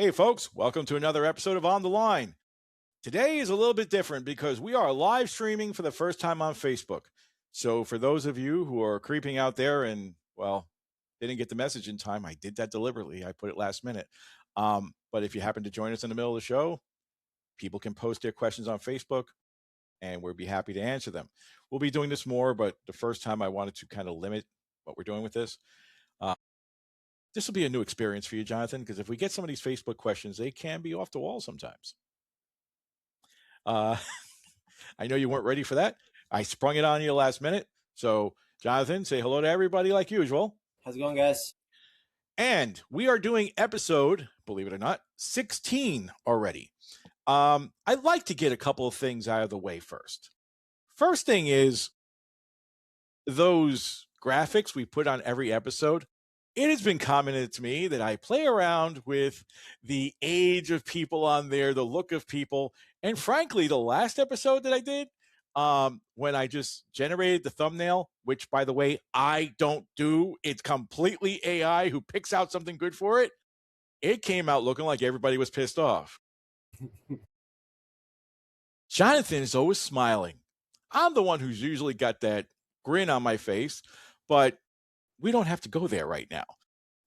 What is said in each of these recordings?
Hey, folks, welcome to another episode of On the Line. Today is a little bit different because we are live streaming for the first time on Facebook. So, for those of you who are creeping out there and, well, didn't get the message in time, I did that deliberately. I put it last minute. But if you happen to join us in the middle of the show, people can post their questions on Facebook and we'll be happy to answer them. We'll be doing this more, but the first time I wanted to kind of limit what we're doing with this. Uh, this will be a new experience for you, Jonathan, because if we get some of these Facebook questions, they can be off the wall sometimes. Uh, I know you weren't ready for that. I sprung it on you last minute. So, Jonathan, say hello to everybody like usual. How's it going, guys? And we are doing episode, believe it or not, 16 already. I'd like to get a couple of things out of the way first. First thing is those graphics we put on every episode. It has been commented to me that I play around with the age of people on there, the look of people. And frankly, the last episode that I did, when I just generated the thumbnail, which by the way, I don't do, it's completely AI who picks out something good for it. It came out looking like everybody was pissed off. Jonathan is always smiling. I'm the one who's usually got that grin on my face, but we don't have to go there right now.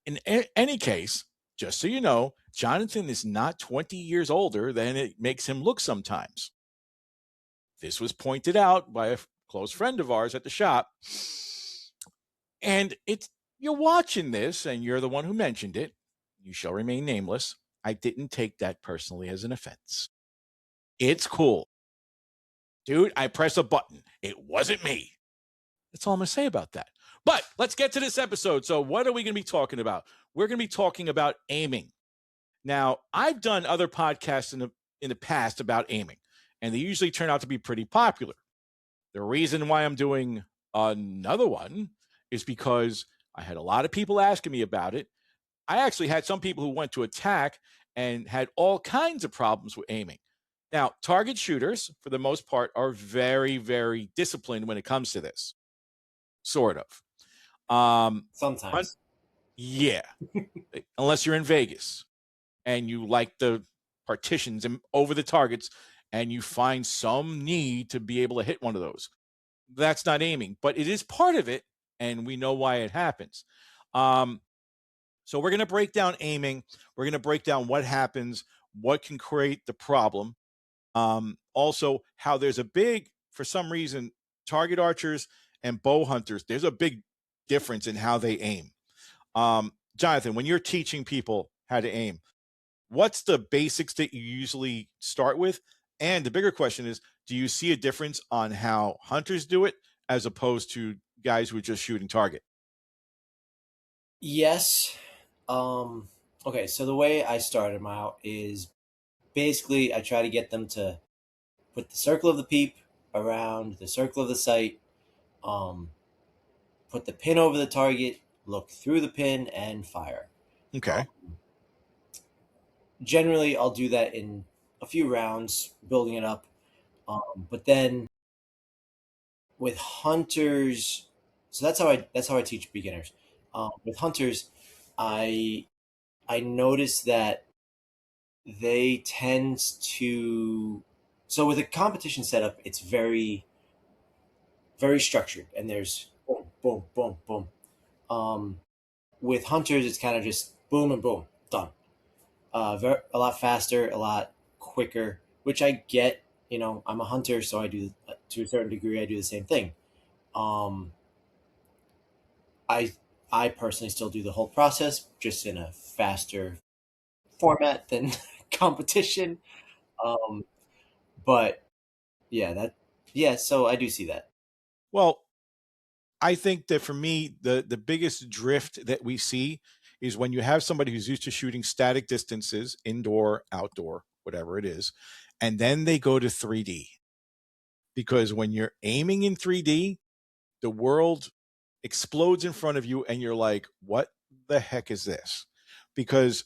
In any case, just so you know, Jonathan is not 20 years older than it makes him look sometimes. This was pointed out by a close friend of ours at the shop. And you're watching this and you're the one who mentioned it. You shall remain nameless. I didn't take that personally as an offense. It's cool. Dude, I pressed a button. It wasn't me. That's all I'm going to say about that. But let's get to this episode. So what are we going to be talking about? We're going to be talking about aiming. Now, I've done other podcasts in the past about aiming, and they usually turn out to be pretty popular. The reason why I'm doing another one is because I had a lot of people asking me about it. I actually had some people who went to attack and had all kinds of problems with aiming. Now, target shooters, for the most part, are very, very disciplined when it comes to this. Sort of. Sometimes. Yeah. Unless you're in Vegas and you like the partitions and over the targets and you find some need to be able to hit one of those. That's not aiming, but it is part of it, and we know why it happens. So we're going to break down aiming. We're going to break down what happens, what can create the problem. Also, how there's a big, for some reason, target archers and bow hunters, there's a big difference in how they aim. Jonathan, when you're teaching people how to aim, what's the basics that you usually start with? And the bigger question is, do you see a difference on how hunters do it as opposed to guys who are just shooting target? Yes. Okay, so the way I started them out is basically I try to get them to put the circle of the peep around the circle of the sight, put the pin over the target, look through the pin, and fire. Okay. Generally, I'll do that in a few rounds, building it up. But then with hunters, so that's how I teach beginners. With hunters, I notice that they tend to, so with a competition setup, it's very very structured, and there's boom boom boom boom. With hunters, it's kind of just boom and boom, done. A lot faster, a lot quicker, which I get. I'm a hunter, so I do, to a certain degree, I do the same thing. um I I personally still do the whole process, just in a faster format than competition. Um, but yeah, so I do see that. Well, I think that for me, the biggest drift that we see is when you have somebody who's used to shooting static distances, indoor, outdoor, whatever it is, and then they go to 3D. Because when you're aiming in 3D, the world explodes in front of you, and you're like, what the heck is this? Because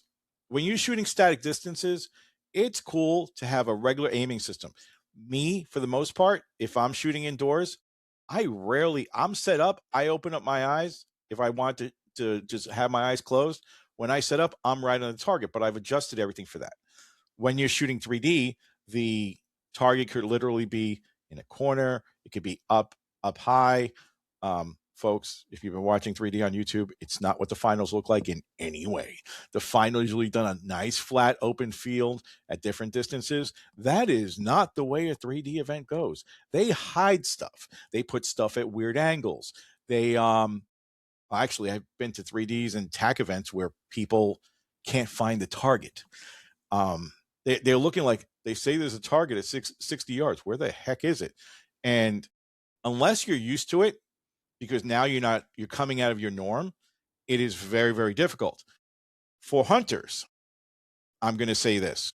when you're shooting static distances, it's cool to have a regular aiming system. Me, for the most part, if I'm shooting indoors, I'm set up. I open up my eyes if I want to just have my eyes closed. When I set up, I'm right on the target, but I've adjusted everything for that. When you're shooting 3D, the target could literally be in a corner. It could be up high. Folks, if you've been watching 3D on YouTube, it's not what the finals look like in any way. The final usually done a nice flat open field at different distances. That is not the way a 3D event goes. They hide stuff. They put stuff at weird angles. They actually, I've been to 3Ds and TAC events where people can't find the target. They're looking like they say there's a target at 60 yards. Where the heck is it? And unless you're used to it, because now you're coming out of your norm, it is very, very difficult. For hunters, I'm going to say this.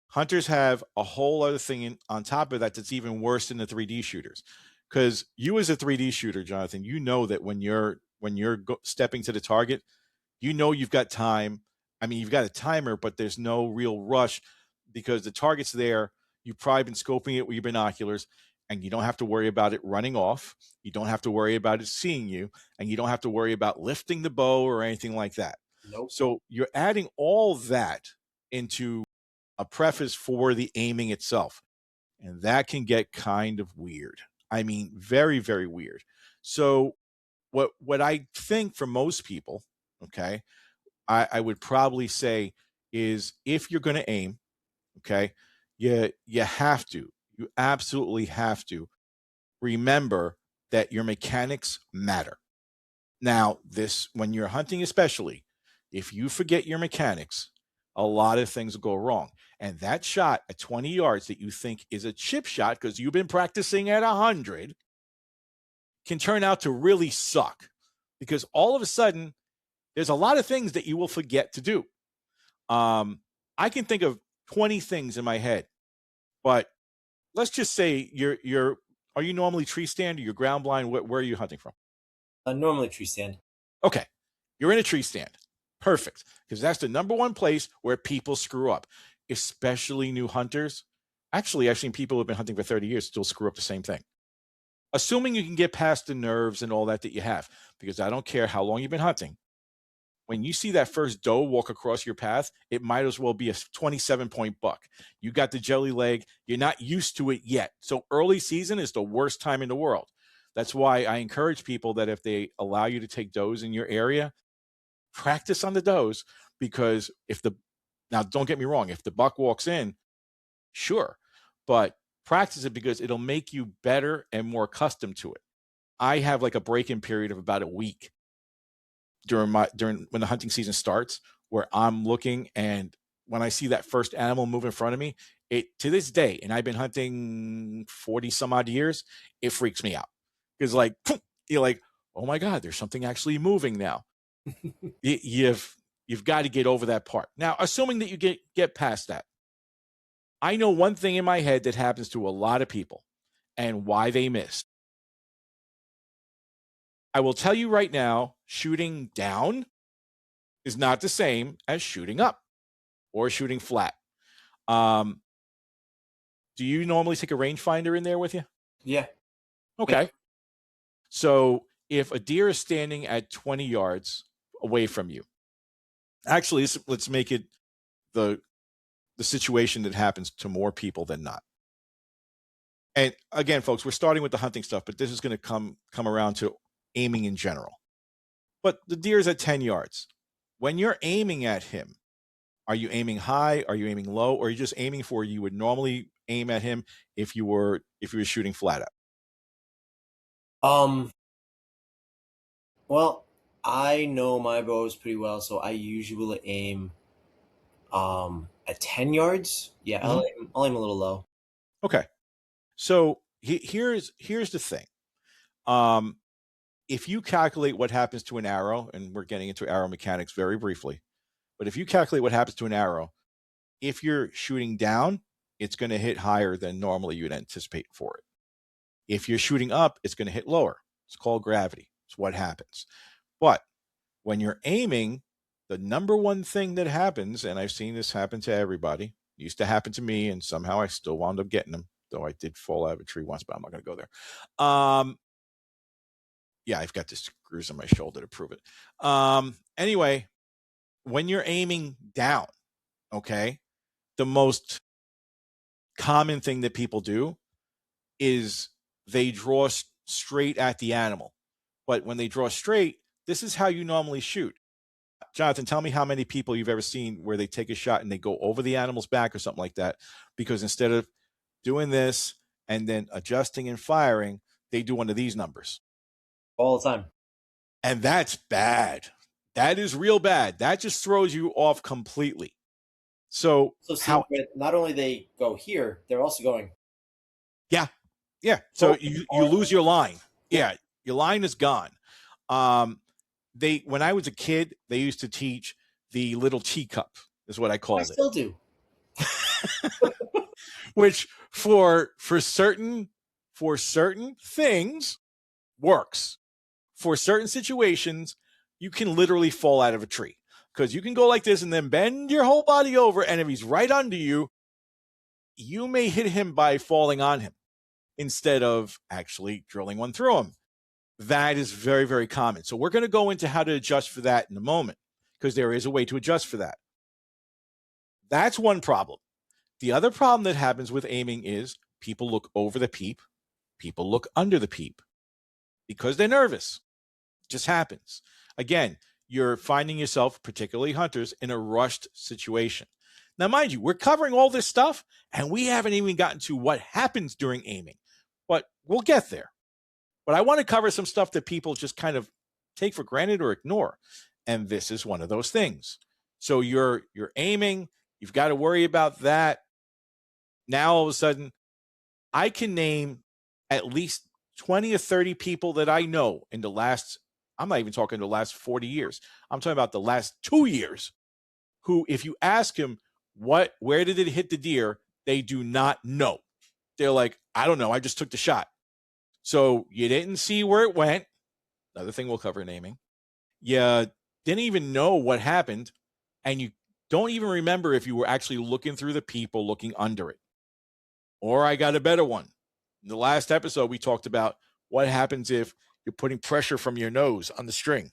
Hunters have a whole other thing on top of that that's even worse than the 3D shooters. Because you as a 3D shooter, Jonathan, you know that when you're stepping to the target, you know you've got time. I mean, you've got a timer, but there's no real rush because the target's there. You've probably been scoping it with your binoculars, and you don't have to worry about it running off. You don't have to worry about it seeing you, and you don't have to worry about lifting the bow or anything like that. Nope. So you're adding all that into a preface for the aiming itself, and that can get kind of weird. I mean, very, very weird. So what I think for most people, okay, I would probably say is if you're going to aim, okay, you have to, you absolutely have to remember that your mechanics matter. Now, this when you're hunting, especially, if you forget your mechanics, a lot of things will go wrong. And that shot at 20 yards that you think is a chip shot because you've been practicing at 100 can turn out to really suck because all of a sudden there's a lot of things that you will forget to do. I can think of 20 things in my head, but let's just say are you normally tree stand or you're ground blind? Where are you hunting from? Normally tree stand. Okay. You're in a tree stand. Perfect. Because that's the number one place where people screw up, especially new hunters. Actually, I've seen people who have been hunting for 30 years still screw up the same thing. Assuming you can get past the nerves and all that you have, because I don't care how long you've been hunting. When you see that first doe walk across your path, it might as well be a 27-point buck. You got the jelly leg. You're not used to it yet. So early season is the worst time in the world. That's why I encourage people that if they allow you to take does in your area, practice on the does, because now don't get me wrong, if the buck walks in, sure, but practice it because it'll make you better and more accustomed to it. I have like a break-in period of about a week during when the hunting season starts, where I'm looking, and when I see that first animal move in front of me, it to this day, and I've been hunting 40 some odd years, it freaks me out. Because like you're like, oh my God, there's something actually moving now. You've got to get over that part. Now, assuming that you get past that, I know one thing in my head that happens to a lot of people and why they miss. I will tell you right now, shooting down is not the same as shooting up or shooting flat. Do you normally take a rangefinder in there with you? Yeah. Okay. Yeah. So if a deer is standing at 20 yards away from you, actually, let's make it the situation that happens to more people than not. And again, folks, we're starting with the hunting stuff, but this is going to come around to aiming in general. But the deer is at 10 yards. When you're aiming at him, are you aiming high? Are you aiming low? Or are you just aiming for you would normally aim at him if you were shooting flat out? Well, I know my bows pretty well, so I usually aim at 10 yards. Yeah, I'll aim a little low. Okay. So here's the thing. If you calculate what happens to an arrow, and we're getting into arrow mechanics very briefly, but if you calculate what happens to an arrow, if you're shooting down, it's going to hit higher than normally you'd anticipate for it. If you're shooting up, it's going to hit lower. It's called gravity. It's what happens. But when you're aiming, the number one thing that happens, and I've seen this happen to everybody, used to happen to me, and somehow I still wound up getting them, though I did fall out of a tree once, but I'm not going to go there. Yeah, I've got the screws on my shoulder to prove it. Anyway, when you're aiming down, okay, the most common thing that people do is they draw straight at the animal. But when they draw straight, this is how you normally shoot. Jonathan, tell me how many people you've ever seen where they take a shot and they go over the animal's back or something like that. Because instead of doing this and then adjusting and firing, they do one of these numbers. All the time. And that's bad. That is real bad. That just throws you off completely. So So how see, not only they go here, they're also going. yeah. Yeah. So you lose your line. Yeah, your line is gone. They when I was a kid, they used to teach the little teacup, is what I I called it. still do. Which for certain things works. For certain situations, you can literally fall out of a tree because you can go like this and then bend your whole body over, and if he's right under you, you may hit him by falling on him instead of actually drilling one through him. That is very, very common. So we're going to go into how to adjust for that in a moment because there is a way to adjust for that. That's one problem. The other problem that happens with aiming is people look over the peep, people look under the peep because they're nervous. It just happens. Again, you're finding yourself, particularly hunters, in a rushed situation. Now, mind you, we're covering all this stuff and we haven't even gotten to what happens during aiming, but we'll get there. But I want to cover some stuff that people just kind of take for granted or ignore. And this is one of those things. So you're aiming, you've got to worry about that. Now all of a sudden, I can name at least 20 or 30 people that I know in the last, I'm not even talking the last 40 years. I'm talking about the last 2 years, who, if you ask him where did it hit the deer, they do not know. They're like, I don't know. I just took the shot. So you didn't see where it went. Another thing we'll cover in aiming. You didn't even know what happened. And you don't even remember if you were actually looking through the peep or looking under it. Or I got a better one. In the last episode, we talked about what happens if you're putting pressure from your nose on the string.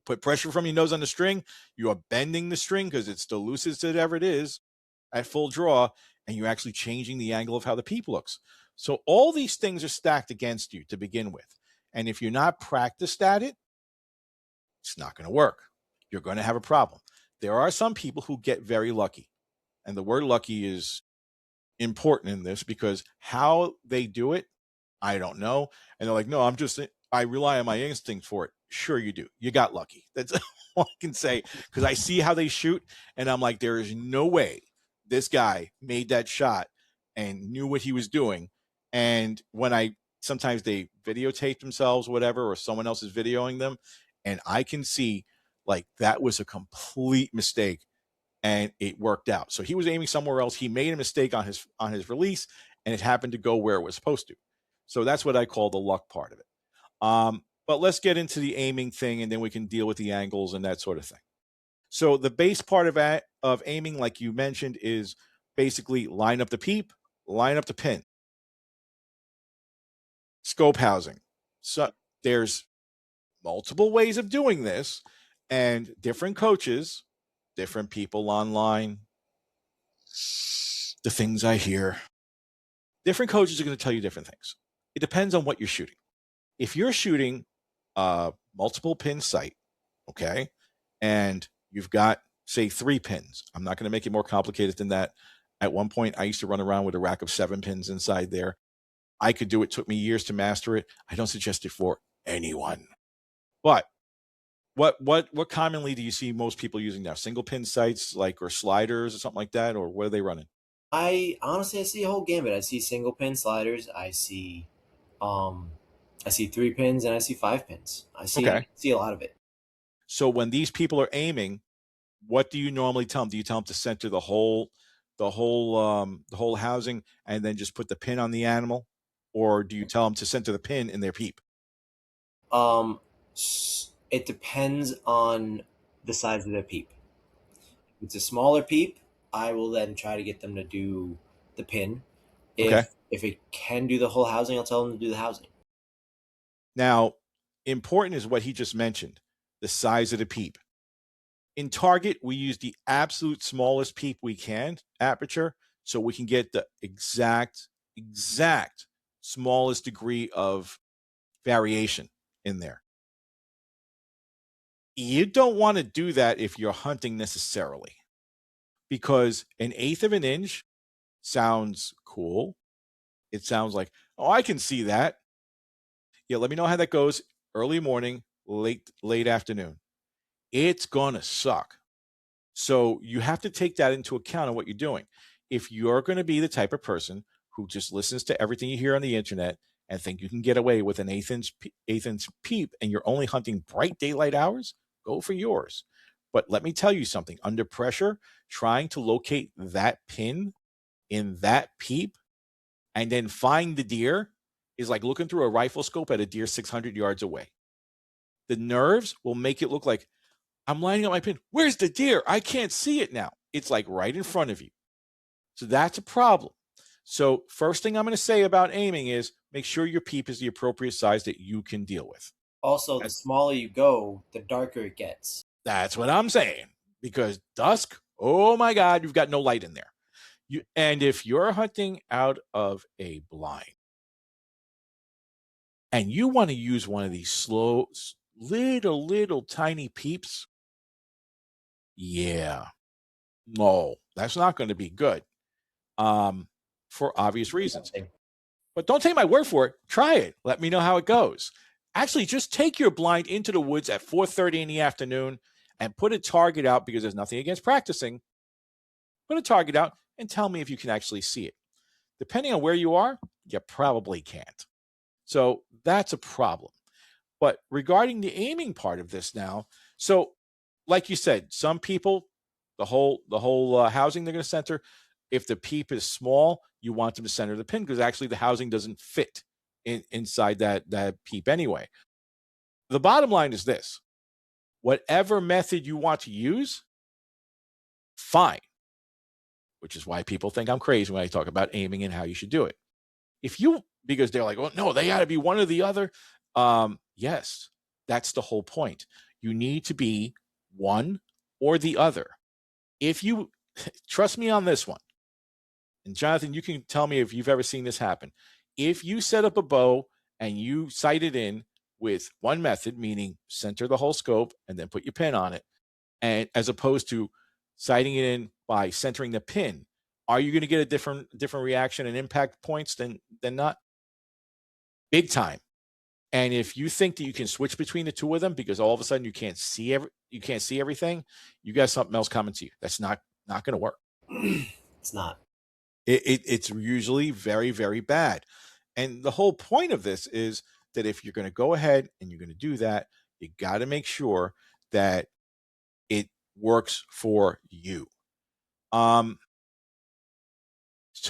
Put pressure from your nose on the string, you are bending the string because it's the loosest it ever is at full draw, and you're actually changing the angle of how the peep looks. So all these things are stacked against you to begin with. And if you're not practiced at it, it's not going to work. You're going to have a problem. There are some people who get very lucky. And the word lucky is important in this because how they do it, I don't know. And they're like, no, I rely on my instinct for it. Sure, you do. You got lucky. That's all I can say because I see how they shoot, and I'm like, there is no way this guy made that shot and knew what he was doing. And when sometimes they videotape themselves, whatever, or someone else is videoing them, and I can see like that was a complete mistake and it worked out. So he was aiming somewhere else. He made a mistake on his release, and it happened to go where it was supposed to. So that's what I call the luck part of it. But let's get into the aiming thing, and then we can deal with the angles and that sort of thing. So the base part of aiming, like you mentioned, is basically line up the peep, line up the pin, scope housing. So there's multiple ways of doing this, and different coaches, different people online, the things I hear, different coaches are going to tell you different things. It depends on what you're shooting. If you're shooting a multiple pin sight, okay, and you've got, say, 3 pins, I'm not going to make it more complicated than that. At one point, I used to run around with a rack of 7 pins inside there. I could do it. Took me years to master it. I don't suggest it for anyone. But what commonly do you see most people using now? Single pin sights, like, or sliders or something like that, or what are they running? I honestly, I see a whole gambit. I see single pin sliders. Um, I see 3 pins and I see 5 pins. Okay. See a lot of it. So when these people are aiming, what do you normally tell them? Do you tell them to center the whole housing and then just put the pin on the animal, or do you tell them to center the pin in their peep? Um, it depends on the size of the peep. If it's a smaller peep, I will then try to get them to do the pin. Okay. If it can do the whole housing, I'll tell them to do the housing. Now, important is what he just mentioned, the size of the peep. In target, we use the absolute smallest peep we can aperture, so we can get the exact smallest degree of variation in there. You don't want to do that if you're hunting necessarily, because an eighth of an inch sounds cool. It sounds like, oh, I can see that. Yeah, let me know how that goes. Early morning, late afternoon. It's gonna suck. So you have to take that into account in what you're doing. If you're going to be the type of person who just listens to everything you hear on the internet and think you can get away with an eighth inch peep and you're only hunting bright daylight hours, go for yours. But let me tell you something, under pressure, trying to locate that pin in that peep and then find the deer is like looking through a rifle scope at a deer 600 yards away. The nerves will make it look like I'm lining up my pin. Where's the deer? I can't see it now. It's like right in front of you. So that's a problem. So, first thing I'm going to say about aiming is make sure your peep is the appropriate size that you can deal with. Also, the smaller you go, the darker it gets. That's what I'm saying. Because dusk, oh my God, you've got no light in there. And if you're hunting out of a blind and you want to use one of these slow, little tiny peeps, yeah, no, that's not going to be good, for obvious reasons. But don't take my word for it. Try it. Let me know how it goes. Actually, just take your blind into the woods at 4:30 in the afternoon and put a target out, because there's nothing against practicing. Put a target out and tell me if you can actually see it. Depending on where you are, you probably can't. So that's a problem. But regarding the aiming part of this now, so like you said, some people, the whole housing they're going to center, if the peep is small, you want them to center the pin because actually the housing doesn't fit inside that peep anyway. The bottom line is this: whatever method you want to use, fine. Which is why people think I'm crazy when I talk about aiming and how you should do it. If you, because they're like, well, no, they got to be one or the other. Yes, that's the whole point. You need to be one or the other. If you trust me on this one, and Jonathan, you can tell me if you've ever seen this happen. If you set up a bow and you sight it in with one method, meaning center the whole scope and then put your pin on it, and as opposed to sighting it in by centering the pin, are you going to get a different reaction and impact points than not? Big time. And if you think that you can switch between the two of them because all of a sudden you can't see everything, you got something else coming to you. That's not going to work. It's not. It's usually very, very bad. And the whole point of this is that if you're going to go ahead and you're going to do that, you got to make sure that it works for you. So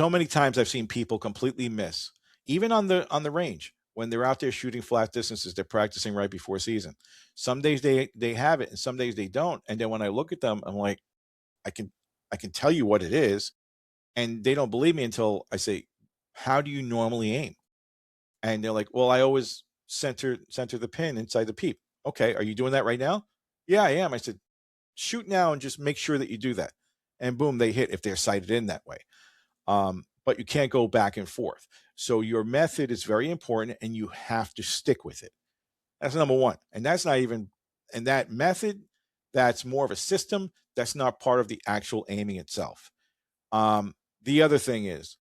many times I've seen people completely miss, even on the range when they're out there shooting flat distances. They're practicing right before season. Some days they have it, and some days they don't. And then when I look at them, I'm like, I can tell you what it is, and they don't believe me until I say, "How do you normally aim?" And they're like, "Well, I always center the pin inside the peep." Okay, are you doing that right now? Yeah, I am. I said, shoot now and just make sure that you do that. And boom, they hit if they're sighted in that way. But you can't go back and forth. So your method is very important and you have to stick with it. That's number one. And that's not even, and that method, that's more of a system. That's not part of the actual aiming itself. The other thing is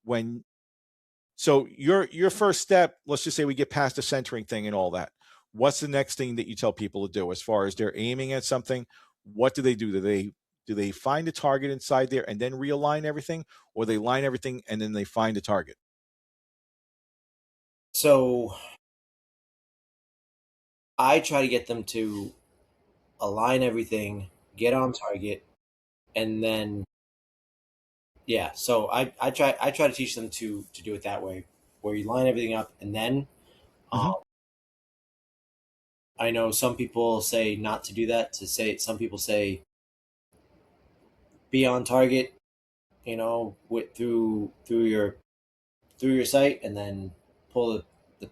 when, so your first step, let's just say we get past the centering thing and all that. What's the next thing that you tell people to do as far as they're aiming at something? What do they do? Do they find a target inside there and then realign everything, or they line everything and then they find a target? So I try to get them to align everything, get on target, and then yeah. So I try to teach them to do it that way, where you line everything up and then. Mm-hmm. Um, I know some people say not to do that. To say some people say be on target, with through your sight, and then pull the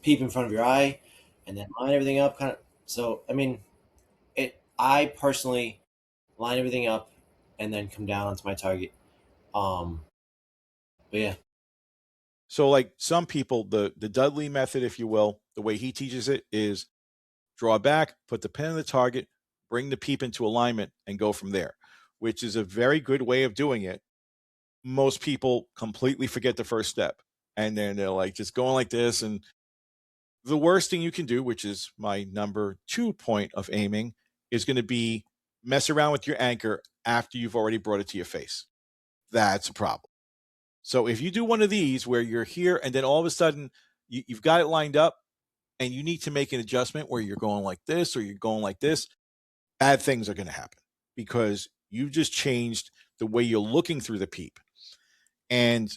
peep in front of your eye, and then line everything up. Kind of. So I mean, I personally line everything up and then come down onto my target. Um, but yeah, So like some people, the Dudley method, if you will, the way he teaches it is draw back, put the pin on the target, bring the peep into alignment, and go from there, which is a very good way of doing it. Most people completely forget the first step. And then they're like just going like this. And the worst thing you can do, which is my number 2 point of aiming, is going to be mess around with your anchor after you've already brought it to your face. That's a problem. So if you do one of these where you're here and then all of a sudden you've got it lined up and you need to make an adjustment where you're going like this or you're going like this, bad things are going to happen because you just changed the way you're looking through the peep. And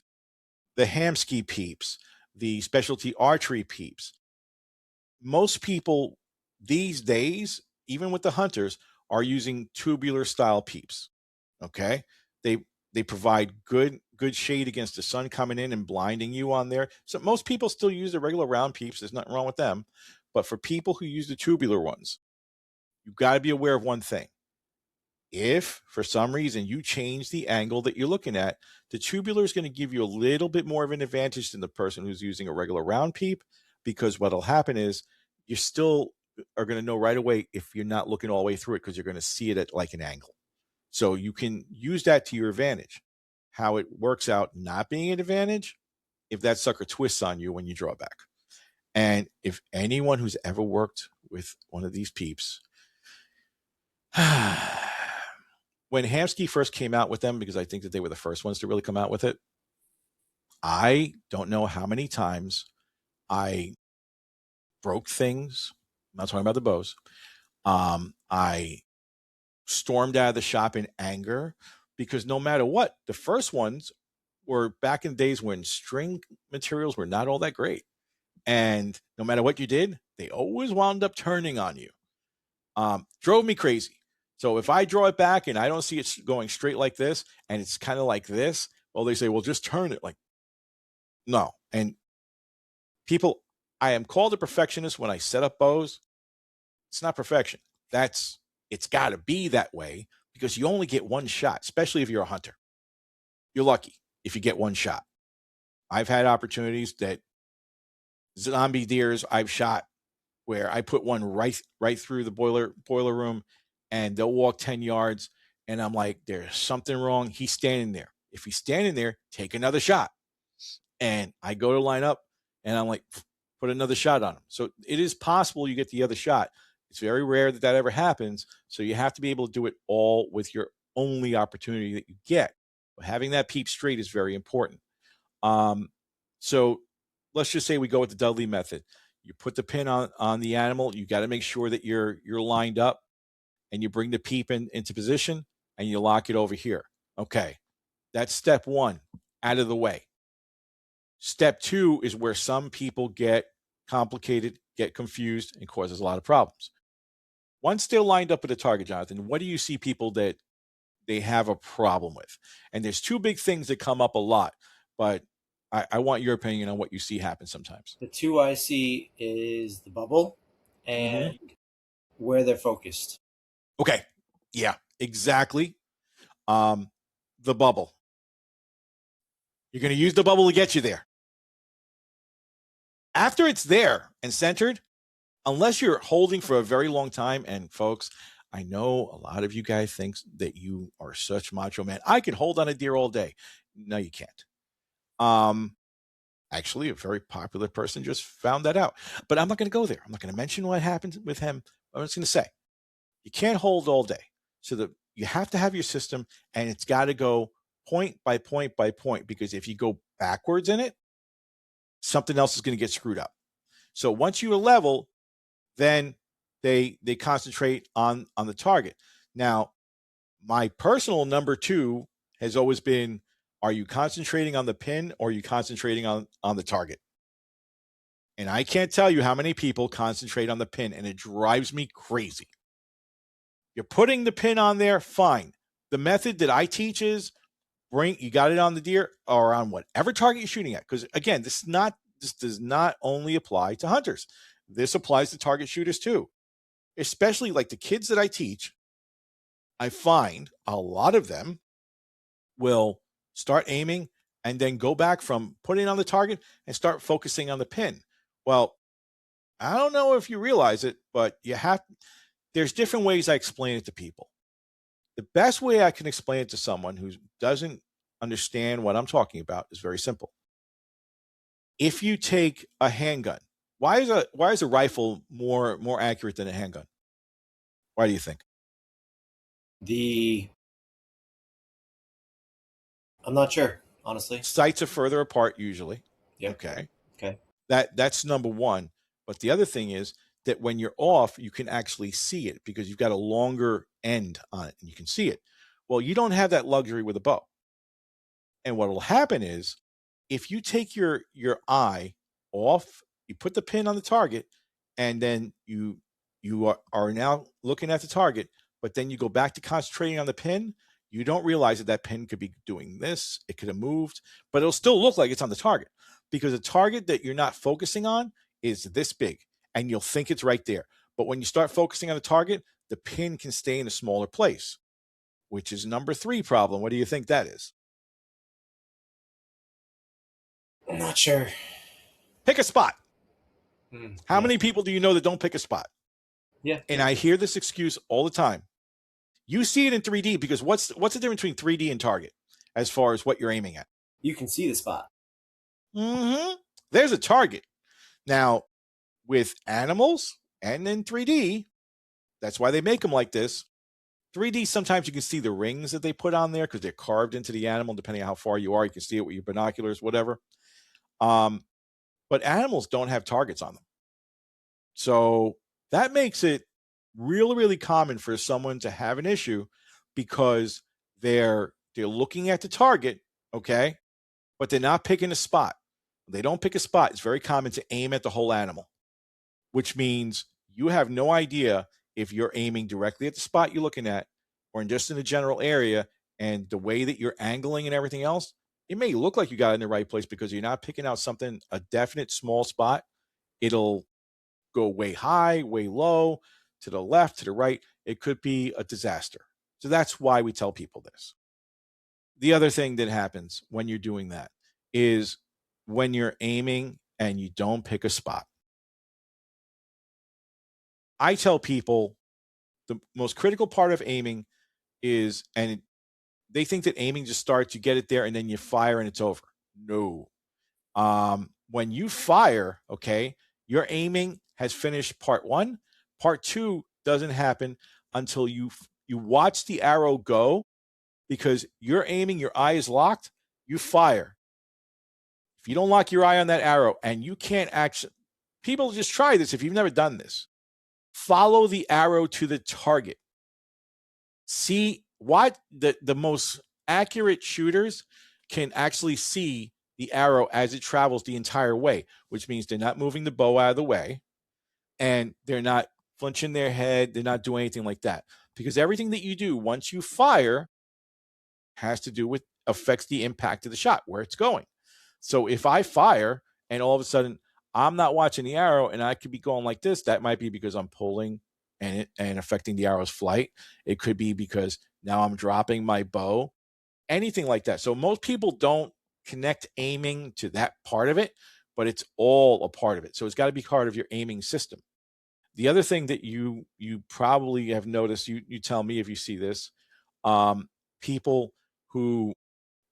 the Hamsky peeps, the specialty archery peeps, most people these days, even with the hunters, are using tubular style peeps. Okay. They provide good shade against the sun coming in and blinding you on there. So most people still use the regular round peeps. There's nothing wrong with them. But for people who use the tubular ones, you've got to be aware of one thing. If for some reason you change the angle that you're looking at, the tubular is going to give you a little bit more of an advantage than the person who's using a regular round peep, because what'll happen is you still are going to know right away if you're not looking all the way through it because you're going to see it at like an angle. So you can use that to your advantage. How it works out not being an advantage if that sucker twists on you when you draw back. And if anyone who's ever worked with one of these peeps, when Hamsky first came out with them, because I think that they were the first ones to really come out with it, I don't know how many times I broke things. I'm not talking about the bows. I stormed out of the shop in anger because no matter what, the first ones were back in days when string materials were not all that great. And no matter what you did, they always wound up turning on you. Drove me crazy. So if I draw it back and I don't see it going straight like this and it's kind of like this, well, they say, well, just turn it. Like, no. And people, I am called a perfectionist when I set up bows. It's not perfection. It's got to be that way because you only get one shot, especially if you're a hunter. You're lucky if you get one shot. I've had opportunities that zombie deers I've shot where I put one right through the boiler room and they'll walk 10 yards and I'm like, there's something wrong. He's standing there. If he's standing there, take another shot. And I go to line up and I'm like, put another shot on him. So it is possible you get the other shot. It's very rare that that ever happens. So you have to be able to do it all with your only opportunity that you get. But having that peep straight is very important. So let's just say we go with the Dudley method. You put the pin on the animal. You got to make sure that you're lined up, and you bring the peep into position, and you lock it over here. Okay, that's step one out of the way. Step two is where some people get complicated, get confused, and causes a lot of problems. Once they're lined up at a target, Jonathan, what do you see people that they have a problem with? And there's two big things that come up a lot, but I want your opinion on what you see happen sometimes. the two I see is the bubble Mm-hmm. and where they're focused. Okay. Yeah, exactly. The bubble. You're going to use the bubble to get you there. After it's there and centered, unless you're holding for a very long time, and folks, I know a lot of you guys think that you are such macho man. I can hold on a deer all day. No, you can't. Actually, a very popular person just found that out. But I'm not going to go there. I'm not going to mention what happened with him. I'm just going to say you can't hold all day. So that you have to have your system, and it's got to go point by point by point, because if you go backwards in it, something else is going to get screwed up. So once you are level, then they concentrate on the target. Now, my personal number two has always been, are you concentrating on the pin or are you concentrating on the target? And I can't tell you how many people concentrate on the pin, and it drives me crazy. You're putting the pin on there, fine. The method that I teach is you got it on the deer or on whatever target you're shooting at. Because again, this does not only apply to hunters. This applies to target shooters too. especially like the kids that I teach, I find a lot of them will start aiming and then go back from putting on the target and start focusing on the pin. Well, I don't know if you realize it, but there's different ways I explain it to people. The best way I can explain it to someone who doesn't understand what I'm talking about is very simple. If you take a handgun, why is a rifle more accurate than a handgun? Why do you think? The I'm not sure, honestly. Sights are further apart usually. Yep. Okay. Okay. That's number one. But the other thing is that when you're off, you can actually see it because you've got a longer end on it and you can see it. Well, you don't have that luxury with a bow. And what will happen is if you take your eye off, you put the pin on the target, and then you are now looking at the target, but then you go back to concentrating on the pin, you don't realize that that pin could be doing this, it could have moved, but it'll still look like it's on the target because the target that you're not focusing on is this big and you'll think it's right there. But when you start focusing on the target, the pin can stay in a smaller place, which is number 3 problem. What do you think that is? I'm not sure. Pick a spot. How Yeah. many people do you know that don't pick a spot? Yeah. And I hear this excuse all the time. You see it in 3D because what's the difference between 3D and target as far as what you're aiming at? You can see the spot. There's a target. Now, with animals and in 3D, that's why they make them like this. 3D, sometimes you can see the rings that they put on there because they're carved into the animal, depending on how far you are. You can see it with your binoculars, whatever. But animals don't have targets on them. So that makes it really, really common for someone to have an issue because they're looking at the target, okay, but they're not picking a spot. When they don't pick a spot, it's very common to aim at the whole animal, which means you have no idea if you're aiming directly at the spot you're looking at or just in a general area. And the way that you're angling and everything else, it may look like you got it in the right place because you're not picking out something, a definite small spot. It'll go way high, way low, to the left, to the right. It could be a disaster. So that's why we tell people this. The other thing that happens when you're doing that is when you're aiming and you don't pick a spot. I tell people the most critical part of aiming is, and they think that aiming just starts, you get it there, and then you fire and it's over. No. When you fire, okay, your aiming has finished part 1. Part 2 doesn't happen until you watch the arrow go because you're aiming, your eye is locked, you fire. If you don't lock your eye on that arrow and you can't actually, people just try this if you've never done this. Follow the arrow to the target. See what the most accurate shooters can actually see the arrow as it travels the entire way, which means they're not moving the bow out of the way and they're not flinching their head. They're not doing anything like that because everything that you do once you fire has to do with affects the impact of the shot, where it's going. So if I fire and all of a sudden I'm not watching the arrow and I could be going like this, that might be because I'm pulling and affecting the arrow's flight. It could be because now I'm dropping my bow, anything like that. So most people don't connect aiming to that part of it, but it's all a part of it. So it's got to be part of your aiming system. The other thing that you probably have noticed, you tell me if you see this, people who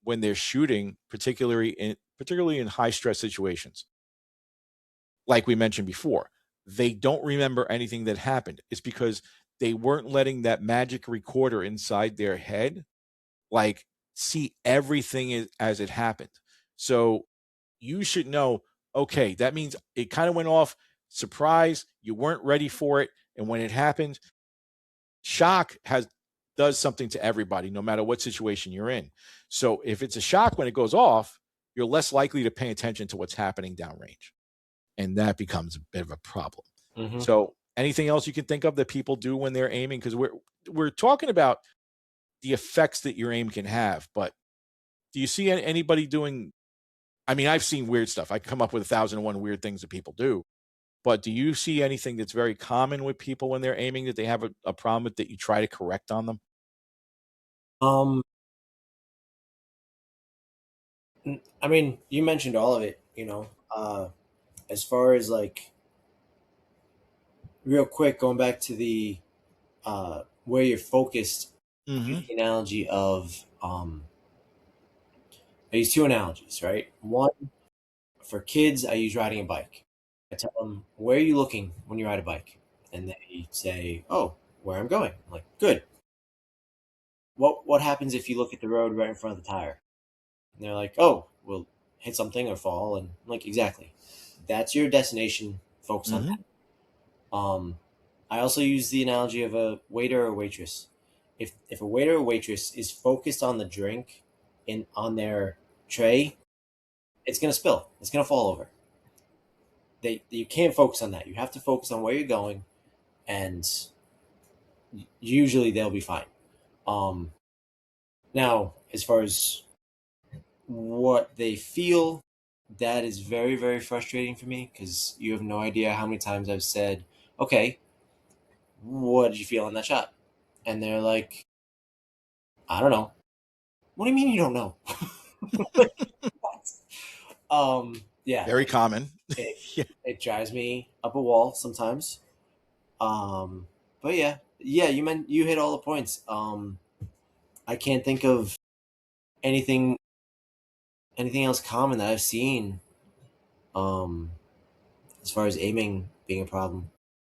when they're shooting, particularly in high stress situations, like we mentioned before, they don't remember anything that happened. It's because they weren't letting that magic recorder inside their head like see everything as it happened. So you should know, okay, that means it kind of went off, surprise, you weren't ready for it, and when it happened, shock does something to everybody no matter what situation you're in. So if it's a shock when it goes off, you're less likely to pay attention to what's happening downrange, and that becomes a bit of a problem. So anything else you can think of that people do when they're aiming, because we're talking about the effects that your aim can have, but do you see anybody doing, I mean, I've seen weird stuff. I come up with 1,001 weird things that people do, But do you see anything that's very common with people when they're aiming that they have a problem with that you try to correct on them? Um, I mean, you mentioned all of it. As far as like real quick, going back to the where you're focused, I use Mhm. the analogy of I use two analogies, right? One for kids, I use riding a bike. I tell them, "Where are you looking when you ride a bike?" And they say, "Oh, where I'm going." I'm like, "Good. What happens if you look at the road right in front of the tire?" And they're like, "Oh, we'll hit something or fall." And I'm like, exactly. That's your destination. Focus on Mhm. that. I also use the analogy of a waiter or waitress. If a waiter or waitress is focused on the drink in on their tray, it's gonna spill. It's gonna fall over. You can't focus on that. You have to focus on where you're going, and usually they'll be fine. Um, Now, as far as what they feel, that is very, very frustrating for me because you have no idea how many times I've said, "Okay, what did you feel on that shot?" And they're like, "I don't know." What do you mean you don't know? Like, what? Yeah, Very common. it Yeah. it drives me up a wall sometimes. Um, but yeah, you hit all the points. I can't think of anything anything else common that I've seen. Um, as far as aiming being a problem.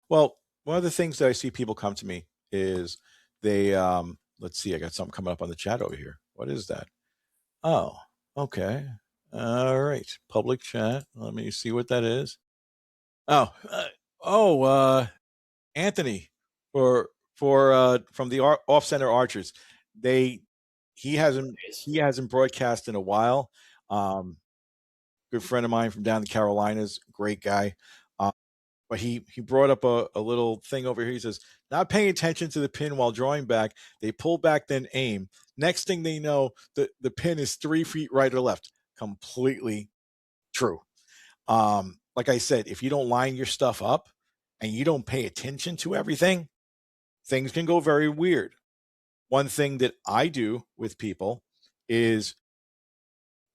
Well, one of the things that I see people come to me is they, let's see, I got something coming up on the chat over here. What is that? Oh, okay. All right. Public chat. Let me see what that is. Oh, oh, Anthony for from the off center archers. They he hasn't Yes. he hasn't broadcast in a while. Um, Good friend of mine from down in the Carolinas, great guy. But he brought up a little thing over here. He says, not paying attention to the pin while drawing back, they pull back, then aim. Next thing they know, the pin is 3 feet right or left. Completely true. Like I said, if you don't line your stuff up and you don't pay attention to everything, things can go very weird. One thing that I do with people is,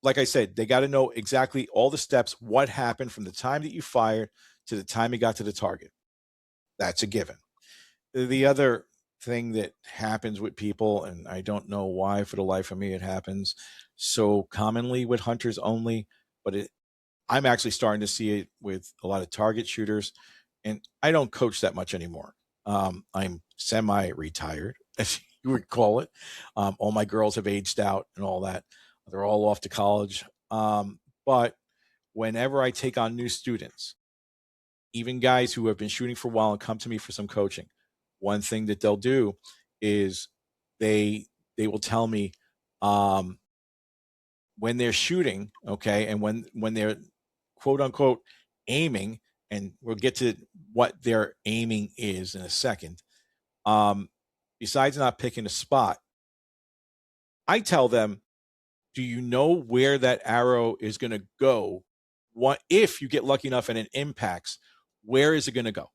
like I said, they got to know exactly all the steps, what happened from the time that you fired to the time you got to the target. That's a given. The other thing that happens with people, and I don't know why for the life of me it happens so commonly with hunters only, but I'm actually starting to see it with a lot of target shooters, and I don't coach that much anymore. I'm semi-retired, as you would call it. All my girls have aged out and all that. They're all off to college. But whenever I take on new students, even guys who have been shooting for a while and come to me for some coaching, one thing that they'll do is they they will tell me um, when they're shooting, okay, and when they're quote unquote aiming, and we'll get to what their aiming is in a second. Um, Besides not picking a spot, I tell them, do you know where that arrow is going to go? What if you get lucky enough and it impacts? Where is it going to go?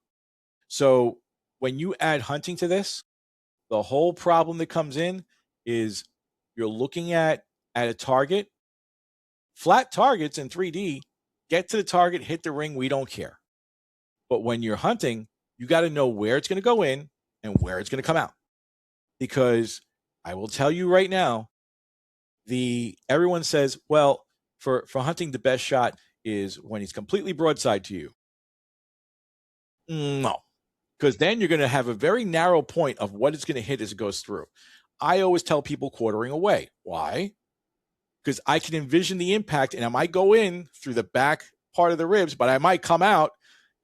So when you add hunting to this, the whole problem that comes in is you're looking at a target, flat targets in 3D, get to the target, hit the ring, we don't care. But when you're hunting, you got to know where it's going to go in and where it's going to come out. Because I will tell you right now, the everyone says, well, for hunting, the best shot is when he's completely broadside to you. No, because then you're going to have a very narrow point of what it's going to hit as it goes through. I always tell people quartering away. Why? Because I can envision the impact, and I might go in through the back part of the ribs, but I might come out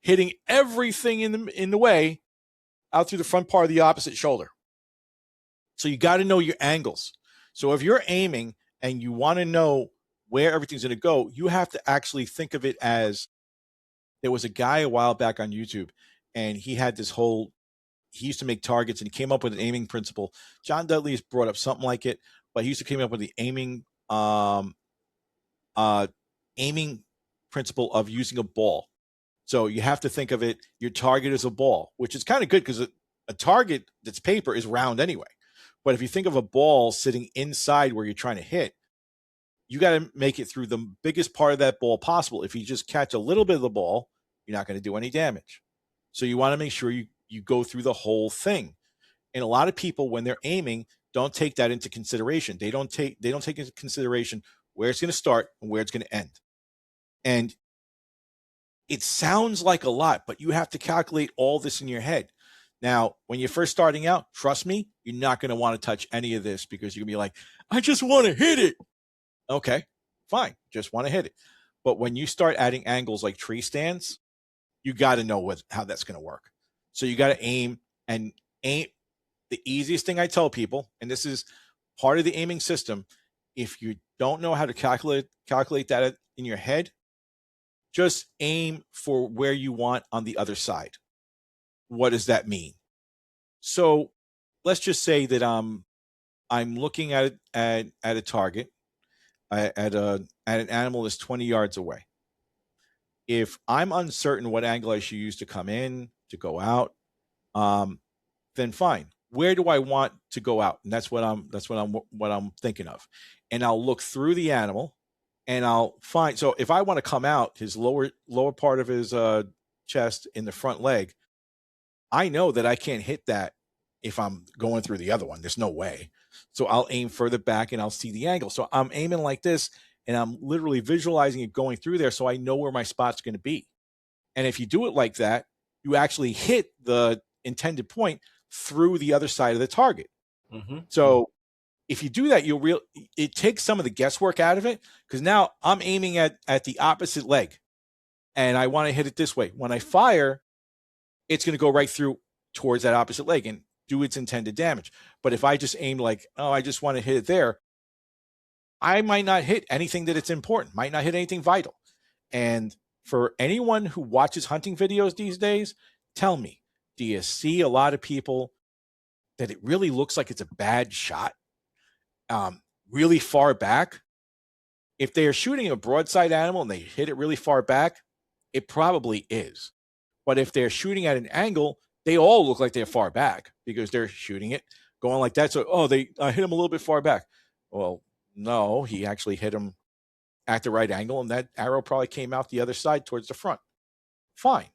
hitting everything in the way out through the front part of the opposite shoulder. So you got to know your angles. So if you're aiming and you want to know where everything's going to go, you have to actually think of it as, there was a guy a while back on YouTube, and he had this whole, he used to make targets and he came up with an aiming principle. John Dudley has brought up something like it, but he used to come up with the uh, aiming principle of using a ball. So you have to think of it, your target is a ball, which is kind of good because a target that's paper is round anyway. But if you think of a ball sitting inside where you're trying to hit, you got to make it through the biggest part of that ball possible. If you just catch a little bit of the ball, you're not going to do any damage. So you want to make sure you go through the whole thing. And a lot of people, when they're aiming, don't take that into consideration. They don't take into consideration where it's going to start and where it's going to end. And it sounds like a lot, but you have to calculate all this in your head. Now, when you're first starting out, trust me, you're not going to want to touch any of this because you're going to be like, I just want to hit it. Okay, fine. Just want to hit it. But when you start adding angles like tree stands, you got to know how that's going to work. So you got to aim. The easiest thing I tell people, and this is part of the aiming system, if you don't know how to calculate that in your head, just aim for where you want on the other side. What does that mean? So let's just say that I'm looking at a target at an animal that's 20 yards away. If I'm uncertain what angle I should use to come in, to go out, then fine. Where do I want to go out? And that's what I'm thinking of. And I'll look through the animal and I'll find, so if I want to come out his lower part of his chest in the front leg, I know that I can't hit that if I'm going through the other one. There's no way. So I'll aim further back and I'll see the angle. So I'm aiming like this and I'm literally visualizing it going through there so I know where my spot's going to be. And if you do it like that, you actually hit the intended point through the other side of the target. Mm-hmm. So if you do that, it takes some of the guesswork out of it because now I'm aiming at the opposite leg and I want to hit it this way. When I fire, it's going to go right through towards that opposite leg and do its intended damage. But if I just aim like, oh, I just want to hit it there, I might not hit anything that it's important, might not hit anything vital. And for anyone who watches hunting videos these days, tell me, do you see a lot of people that it really looks like it's a bad shot, really far back? If they are shooting a broadside animal and they hit it really far back, it probably is. But if they're shooting at an angle, they all look like they're far back because they're shooting it going like that. So, I hit him a little bit far back. Well, no, he actually hit him at the right angle, and that arrow probably came out the other side towards the front. Fine.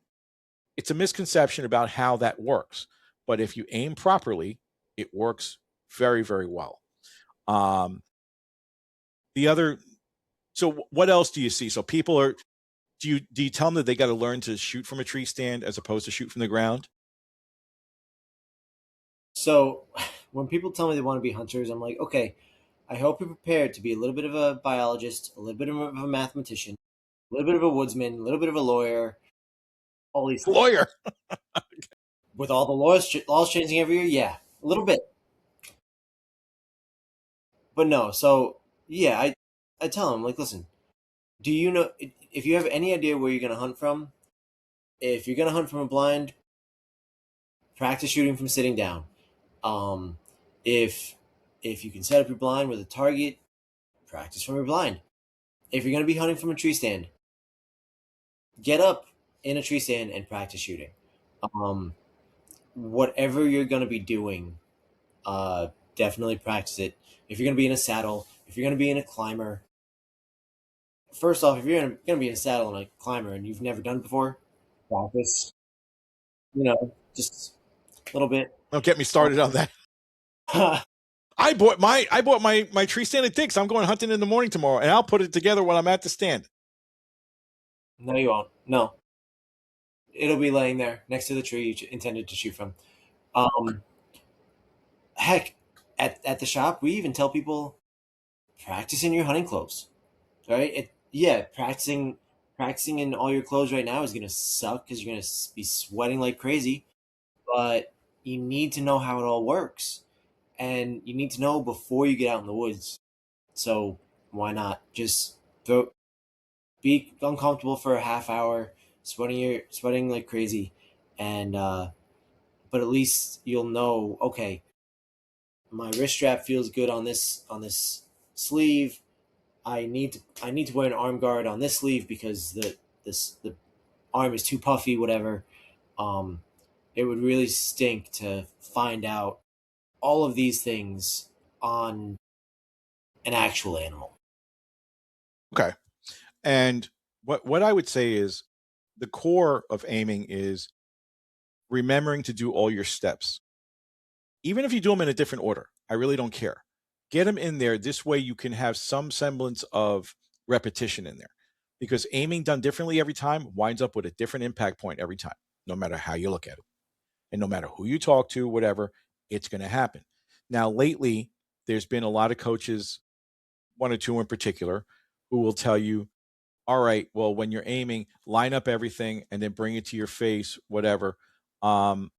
It's a misconception about how that works. But if you aim properly, it works very, very well. So what else do you see? So people are, do you tell them that they got to learn to shoot from a tree stand as opposed to shoot from the ground? So when people tell me they want to be hunters, I'm like, okay, I hope you're prepared to be a little bit of a biologist, a little bit of a mathematician, a little bit of a woodsman, a little bit of a lawyer, all these things. Lawyer. With all the laws changing every year, yeah, a little bit. But no, so yeah, I tell them like, listen, do you know if you have any idea where you're gonna hunt from? If you're gonna hunt from a blind, practice shooting from sitting down. Um, if you can set up your blind with a target, practice from your blind. If you're gonna be hunting from a tree stand, get up in a tree stand and practice shooting. Whatever you're gonna be doing, definitely practice it. If you're gonna be in a saddle, if you're gonna be in a climber, first off, if you're gonna be in a saddle and a climber and you've never done it before, practice. Just a little bit. Don't get me started on that. I bought my tree stand at Dick's. I'm going hunting in the morning tomorrow, and I'll put it together when I'm at the stand. No, you won't. No, it'll be laying there next to the tree you intended to shoot from. Heck, at the shop, we even tell people practice in your hunting clothes. Right? Practicing in all your clothes right now is gonna suck because you're gonna be sweating like crazy. But you need to know how it all works, and you need to know before you get out in the woods. So why not just be uncomfortable for a half hour, sweating like crazy, and but at least you'll know. Okay, my wrist strap feels good on this sleeve. I need to wear an arm guard on this sleeve because the arm is too puffy, whatever. Um, it would really stink to find out all of these things on an actual animal. Okay. And what I would say is the core of aiming is remembering to do all your steps. Even if you do them in a different order, I really don't care. Get them in there. This way you can have some semblance of repetition in there. Because aiming done differently every time winds up with a different impact point every time, no matter how you look at it. And no matter who you talk to, whatever, it's going to happen. Now, lately, there's been a lot of coaches, one or two in particular, who will tell you, all right, well, when you're aiming, line up everything and then bring it to your face, whatever. Um,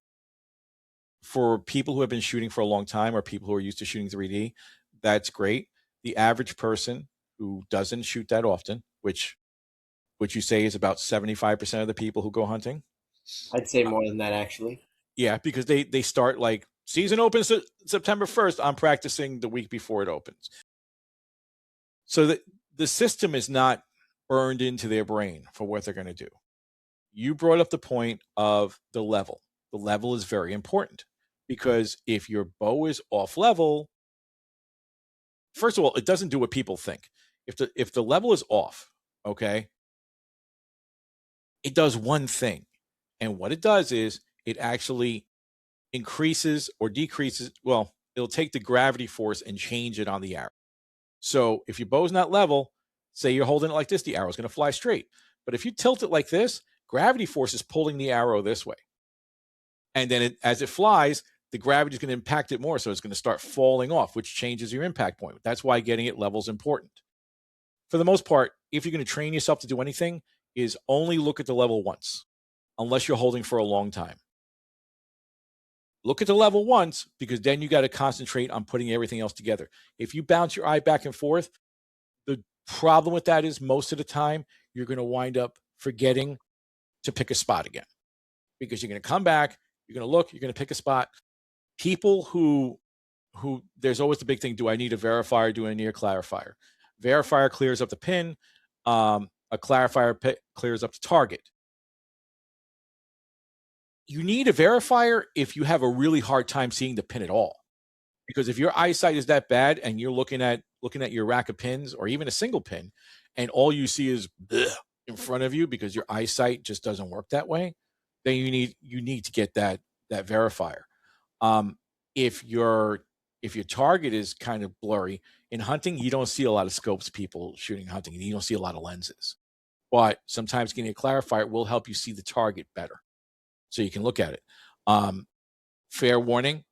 for people who have been shooting for a long time or people who are used to shooting 3D, that's great. The average person who doesn't shoot that often, which you say is about 75% of the people who go hunting. I'd say more than that, actually. Yeah, because they start like season opens September 1st. I'm practicing the week before it opens. So the system is not burned into their brain for what they're going to do. You brought up the point of the level. The level is very important because if your bow is off level, first of all, it doesn't do what people think. If the level is off, okay, it does one thing. And what it does is it actually increases or decreases, well, it'll take the gravity force and change it on the arrow. So if your bow's not level, say you're holding it like this, the arrow's going to fly straight. But if you tilt it like this, gravity force is pulling the arrow this way. And then as it flies, the gravity is going to impact it more. So it's going to start falling off, which changes your impact point. That's why getting it level is important. For the most part, if you're going to train yourself to do anything, is only look at the level once, unless you're holding for a long time. Look at the level once, because then you got to concentrate on putting everything else together. If you bounce your eye back and forth, the problem with that is most of the time you're going to wind up forgetting to pick a spot again, because you're going to come back, you're going to look, you're going to pick a spot. People who there's always the big thing: do I need a verifier? Do I need a clarifier? Verifier clears up the pin. A clarifier clears up the target. You need a verifier if you have a really hard time seeing the pin at all. Because if your eyesight is that bad and you're looking at your rack of pins or even a single pin, and all you see is in front of you because your eyesight just doesn't work that way, then you need to get that verifier. If your target is kind of blurry in hunting, you don't see a lot of scopes people shooting hunting, and you don't see a lot of lenses. But sometimes getting a clarifier will help you see the target better, so you can look at it. Fair warning: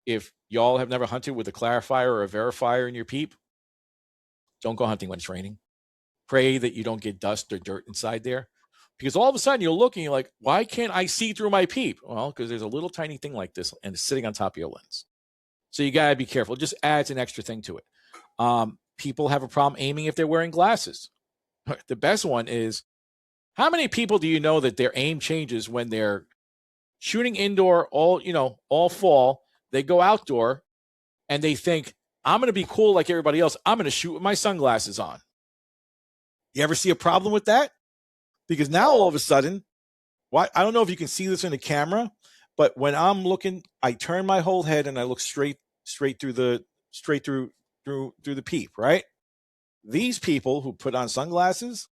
if y'all have never hunted with a clarifier or a verifier in your peep, don't go hunting when it's raining. Pray that you don't get dust or dirt inside there, because all of a sudden you'll look and you're like, why can't I see through my peep? Well, because there's a little tiny thing like this and it's sitting on top of your lens. So you got to be careful. It just adds an extra thing to it. People have a problem aiming if they're wearing glasses. The best one is, how many people do you know that their aim changes when they're shooting indoor all fall? They go outdoor and they think, I'm going to be cool like everybody else. I'm going to shoot with my sunglasses on. You ever see a problem with that? Because now all of a sudden, I don't know if you can see this in the camera, but when I'm looking, I turn my whole head and I look straight through the peep, right? These people who put on sunglasses,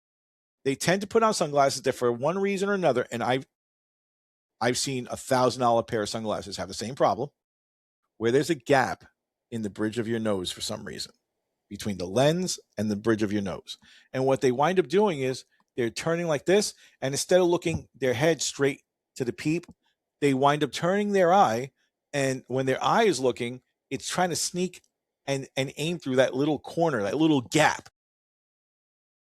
they tend to put on sunglasses that for one reason or another, and I've seen $1,000 pair of sunglasses have the same problem, where there's a gap in the bridge of your nose for some reason, between the lens and the bridge of your nose. And what they wind up doing is they're turning like this, and instead of looking their head straight to the peep, they wind up turning their eye, and when their eye is looking, it's trying to sneak and aim through that little corner, that little gap.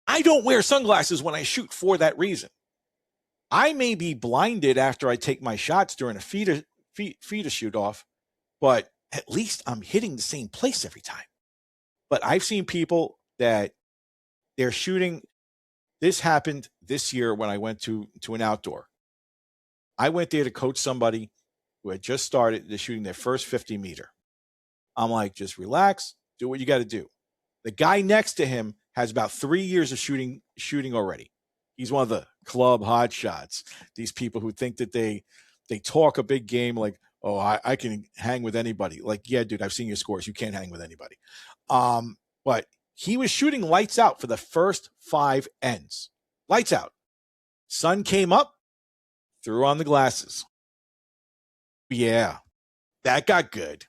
I don't wear sunglasses when I shoot for that reason. I may be blinded after I take my shots during a feeder shoot off, but at least I'm hitting the same place every time. But I've seen people that they're shooting. This happened this year when I went to an outdoor. I went there to coach somebody who had just started. They're shooting their first 50 meter. I'm like, just relax, do what you got to do. The guy next to him has about 3 years of shooting already. He's one of the club hotshots, these people who think that they talk a big game like, oh, I can hang with anybody. Like, yeah, dude, I've seen your scores. You can't hang with anybody. But he was shooting lights out for the first 5 ends. Lights out. Sun came up, threw on the glasses. Yeah, that got good.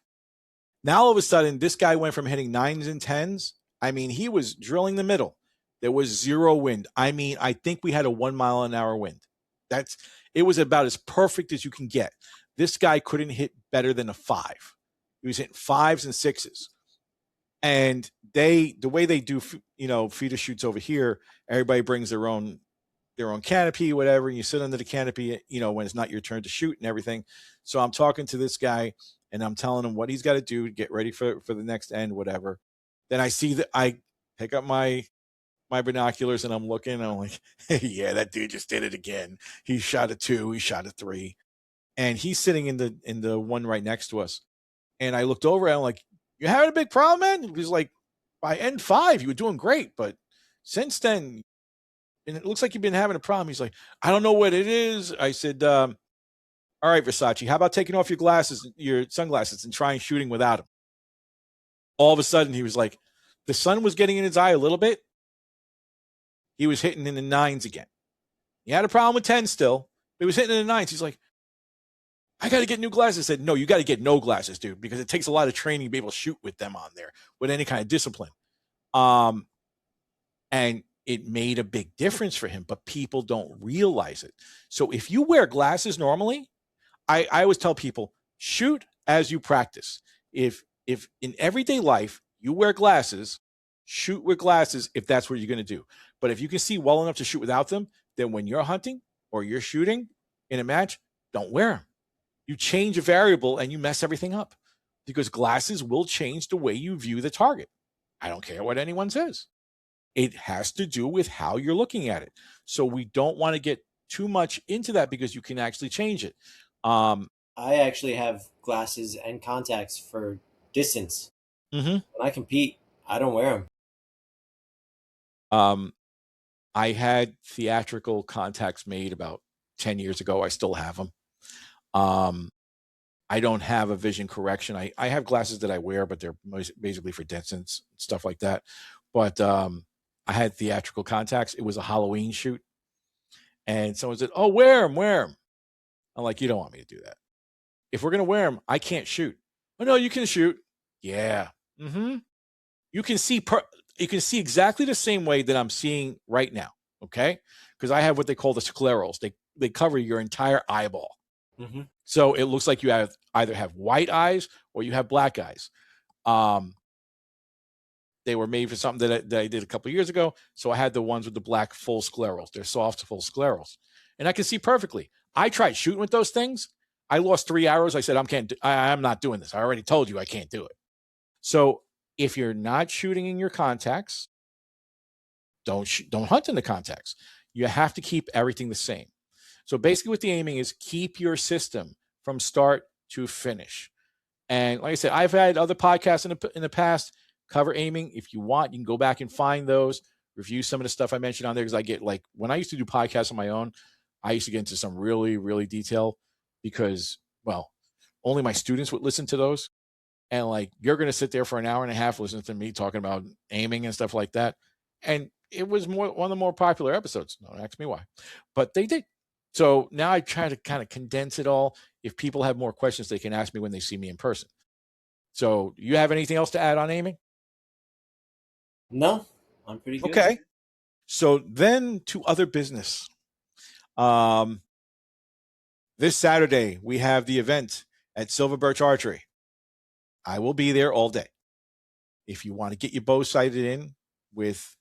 Now all of a sudden, this guy went from hitting 9s and 10s. I mean, he was drilling the middle. There was 0 wind. I mean, I think we had a 1 mile an hour wind. It was about as perfect as you can get. This guy couldn't hit better than a 5. He was hitting 5s and 6s. And the way they do, feeder shoots over here, everybody brings their own canopy, whatever, and you sit under the canopy, when it's not your turn to shoot and everything. So I'm talking to this guy and I'm telling him what he's got to do to get ready for the next end, whatever. Then I see that I pick up my binoculars and I'm looking and I'm like, hey, yeah, that dude just did it again. He shot a 2, he shot a 3. And he's sitting in the one right next to us. And I looked over and I'm like, you having a big problem, man? He was like, by end 5, you were doing great. But since then, and it looks like you've been having a problem. He's like, I don't know what it is. I said, all right, Versace, how about taking off your sunglasses and trying shooting without them? All of a sudden, he was like, the sun was getting in his eye a little bit. He was hitting in the 9s again. He had a problem with 10 still, but he was hitting in the 9s. He's like, I got to get new glasses. I said, no, you got to get no glasses, dude, because it takes a lot of training to be able to shoot with them on there with any kind of discipline. And it made a big difference for him, but people don't realize it. So if you wear glasses normally, I always tell people, shoot as you practice. If in everyday life you wear glasses, shoot with glasses if that's what you're going to do. But if you can see well enough to shoot without them, then when you're hunting or you're shooting in a match, don't wear them. You change a variable and you mess everything up because glasses will change the way you view the target. I don't care what anyone says. It has to do with how you're looking at it. So we don't want to get too much into that because you can actually change it. I actually have glasses and contacts for distance. Mm-hmm. When I compete, I don't wear them. I had theatrical contacts made about 10 years ago. I still have them. I don't have a vision correction. I have glasses that I wear, but they're basically for distance, stuff like that. But I had theatrical contacts. It was a Halloween shoot. And someone said, oh, wear them. I'm like, you don't want me to do that. If we're going to wear them, I can't shoot. Oh, no, you can shoot. Yeah. Mm-hmm. You can see exactly the same way that I'm seeing right now. Okay. Because I have what they call the sclerals. They cover your entire eyeball. Mm-hmm. So it looks like you either have white eyes or you have black eyes. They were made for something that I did a couple of years ago. So I had the ones with the black full sclerals. They're soft full sclerals. And I can see perfectly. I tried shooting with those things. I lost 3 arrows. I said, I'm not doing this. I already told you I can't do it. So if you're not shooting in your contacts, don't hunt in the contacts. You have to keep everything the same. So basically what the aiming is, keep your system from start to finish. And like I said, I've had other podcasts in the past cover aiming. If you want, you can go back and find those, review some of the stuff I mentioned on there. Because I get, like, when I used to do podcasts on my own, I used to get into some really, really detail because, well, only my students would listen to those. And like, you're going to sit there for an hour and a half listening to me talking about aiming and stuff like that. And it was one of the more popular episodes. Don't ask me why, but they did. So now I try to kind of condense it all. If people have more questions, they can ask me when they see me in person. So you have anything else to add on aiming? No, I'm pretty good. Okay. So then to other business. This Saturday, we have the event at Silver Birch Archery. I will be there all day. If you want to get your bow sighted in with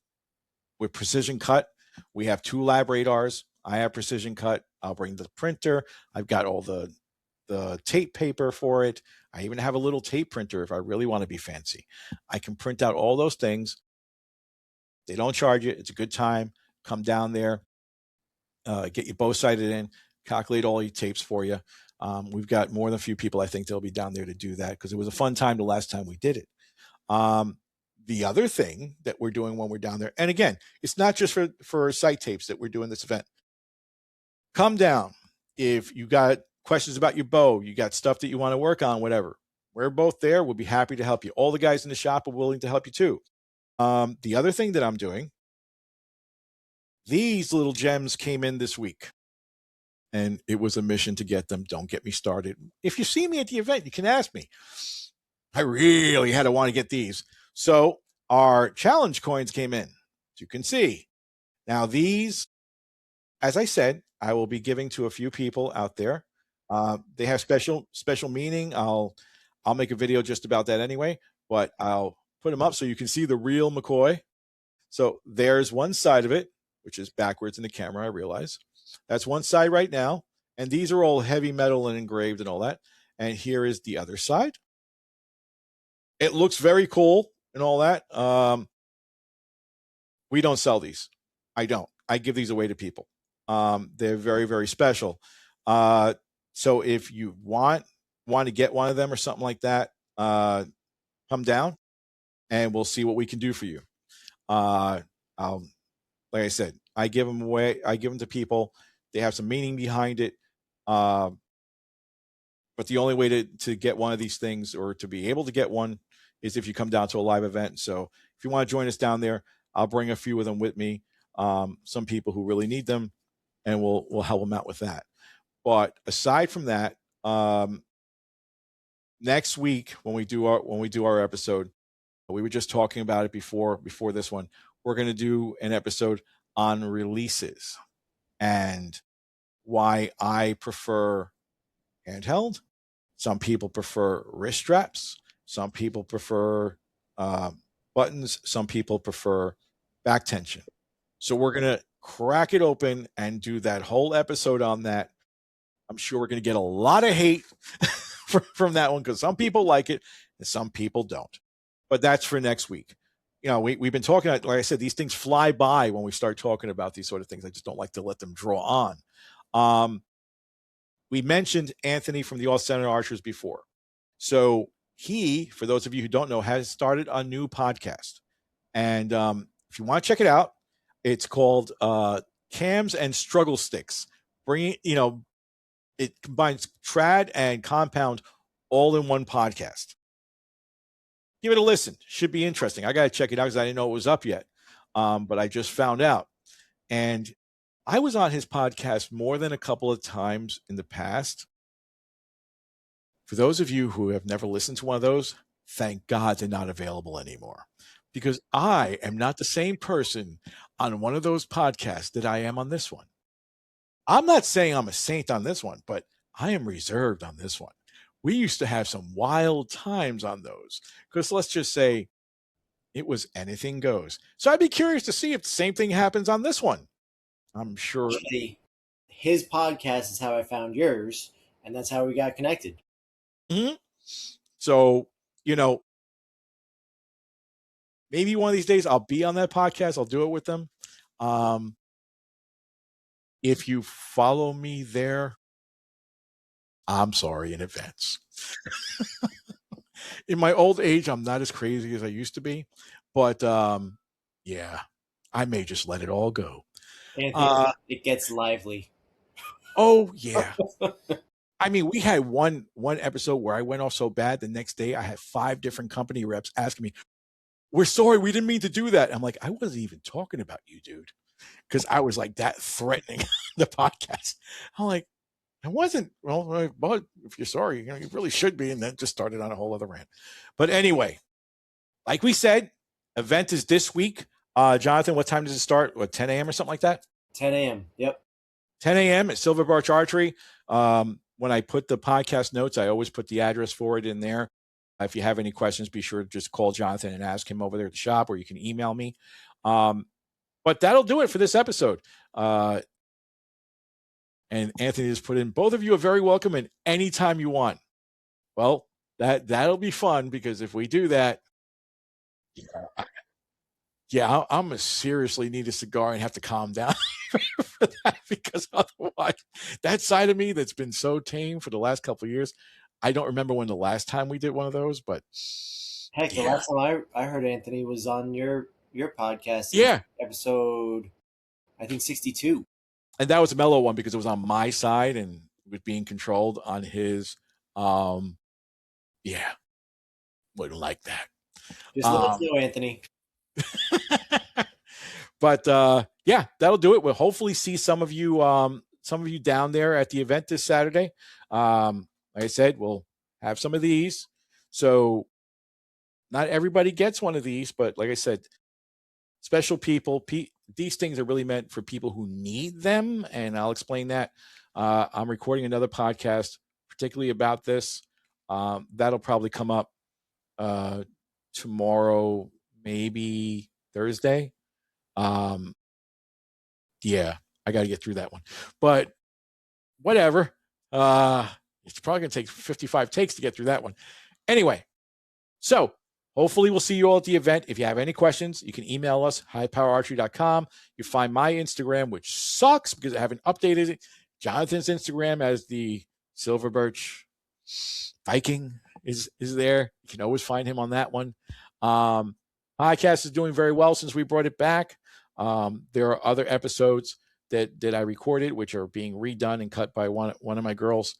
precision cut, we have 2 lab radars. I have precision cut. I'll bring the printer. I've got all the tape paper for it. I even have a little tape printer if I really want to be fancy. I can print out all those things. They don't charge you. It's a good time. Come down there, get your bow sighted in, calculate all your tapes for you. We've got more than a few people, I think, they'll be down there to do that because it was a fun time the last time we did it. The other thing that we're doing when we're down there, and again, it's not just for sight tapes that we're doing this event. come down. If you got questions about your bow, you got stuff that you want to work on, whatever, we're both there. We'll be happy to help you. All the guys in the shop are willing to help you too. The other thing that I'm doing, these little gems came in this week, and it was a mission to get them. Don't get me started. If you see me at the event, you can ask me. I really had to want to get these. So our challenge coins came in, as you can see. Now these, as I said, I will be giving to a few people out there. They have special meaning. I'll make a video just about that anyway, but I'll put them up so you can see the real McCoy. So there's one side of it, which is backwards in the camera, I realize. That's one side right now. And these are all heavy metal and engraved and all that. And here is the other side. It looks very cool and all that. We don't sell these. I don't. I give these away to people. They're very, very special. So if you want to get one of them or something like that, come down and we'll see what we can do for you. Like I said, I give them away. I give them to people. They have some meaning behind it. But the only way to get one of these things, or to be able to get one, is if you come down to a live event. So if you want to join us down there, I'll bring a few of them with me. Some people who really need them, and we'll help them out with that. But aside from that, next week when we do our episode, we were just talking about it before this one. We're going to do an episode on releases and why I prefer handheld. Some people prefer wrist straps. Some people prefer buttons. Some people prefer back tension. So we're going to crack it open and do that whole episode on that. I'm sure we're going to get a lot of hate from that one, because some people like it and some people don't. But that's for next week. You know, we've been talking, like I said, these things fly by when we start talking about these sort of things. I just don't like to let them draw on. We mentioned Anthony from the All Center Archers before. So he, for those of you who don't know, has started a new podcast. And if you want to check it out, it's called Cams and Struggle Sticks. It combines trad and compound all in one podcast. Give it a listen. Should be interesting. I got to check it out because I didn't know it was up yet. But I just found out. And I was on his podcast more than a couple of times in the past. For those of you who have never listened to one of those, thank God they're not available anymore. Because I am not the same person on one of those podcasts that I am on this one. I'm not saying I'm a saint on this one, but I am reserved on this one. We used to have some wild times on those, because let's just say it was anything goes. So I'd be curious to see if the same thing happens on this one. I'm sure. Actually, his podcast is how I found yours, and that's how we got connected. Mm-hmm. So, maybe one of these days I'll be on that podcast. I'll do it with them. If you follow me there, I'm sorry in advance. In my old age, I'm not as crazy as I used to be, but yeah, I may just let it all go. Anthony, it gets lively. Oh yeah. I mean, we had one episode where I went off so bad. The next day, I had 5 different company reps asking me, "We're sorry, we didn't mean to do that." I'm like, I wasn't even talking about you, dude, because I was like that threatening the podcast. I'm like, I wasn't. Well, but if you're sorry, you really should be. And then just started on a whole other rant. But anyway, like we said, event is this week. Jonathan, what time does it start? What, 10 a.m. or something like that? 10 a.m. Yep. 10 a.m. at Silver Birch Archery. When I put the podcast notes, I always put the address for it in there. If you have any questions, be sure to just call Jonathan and ask him over there at the shop, or you can email me. But that'll do it for this episode. And Anthony has put in, both of you are very welcome and anytime you want. Well, that'll be fun, because if we do that, I'm gonna seriously need a cigar and have to calm down for that, because otherwise, that side of me that's been so tame for the last couple of years, I don't remember when the last time we did one of those. But heck, the last time I heard Anthony was on your podcast. Yeah, episode, I think 62. And that was a mellow one because it was on my side and it was being controlled on his. Yeah, wouldn't like that. Just let us know, Anthony. But yeah, that'll do it. We'll hopefully see some of you down there at the event this Saturday. Like I said, we'll have some of these. So not everybody gets one of these, but like I said, special people. These things are really meant for people who need them, and I'll explain that. I'm recording another podcast, particularly about this. That'll probably come up tomorrow, maybe Thursday. Yeah, I got to get through that one, but whatever. It's probably going to take 55 takes to get through that one. Anyway, so hopefully we'll see you all at the event. If you have any questions, you can email us, highpowerarchery.com. You find my Instagram, which sucks because I haven't updated it. Jonathan's Instagram as the Silver Birch Viking is there. You can always find him on that one. Podcast is doing very well since we brought it back. There are other episodes that I recorded, which are being redone and cut by one of my girls.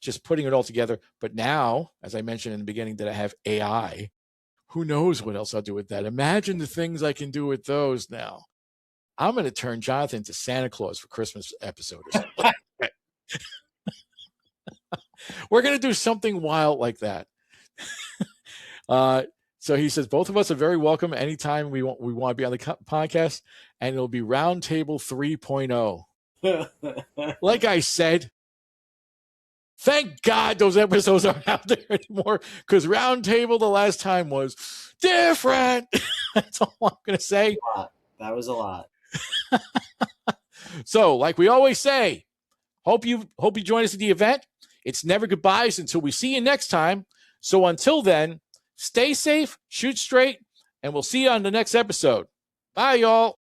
Just putting it all together. But now, as I mentioned in the beginning, that I have AI, who knows what else I'll do with that? Imagine the things I can do with those now. I'm going to turn Jonathan into Santa Claus for Christmas episode or something. We're going to do something wild like that. So he says, both of us are very welcome anytime we want to be on the podcast, and it'll be Roundtable 3.0. Like I said, thank God those episodes aren't out there anymore, because Roundtable the last time was different. That's all I'm going to say. That was a lot. So, like we always say, hope you join us at the event. It's never goodbyes until we see you next time. So until then, stay safe, shoot straight, and we'll see you on the next episode. Bye, y'all.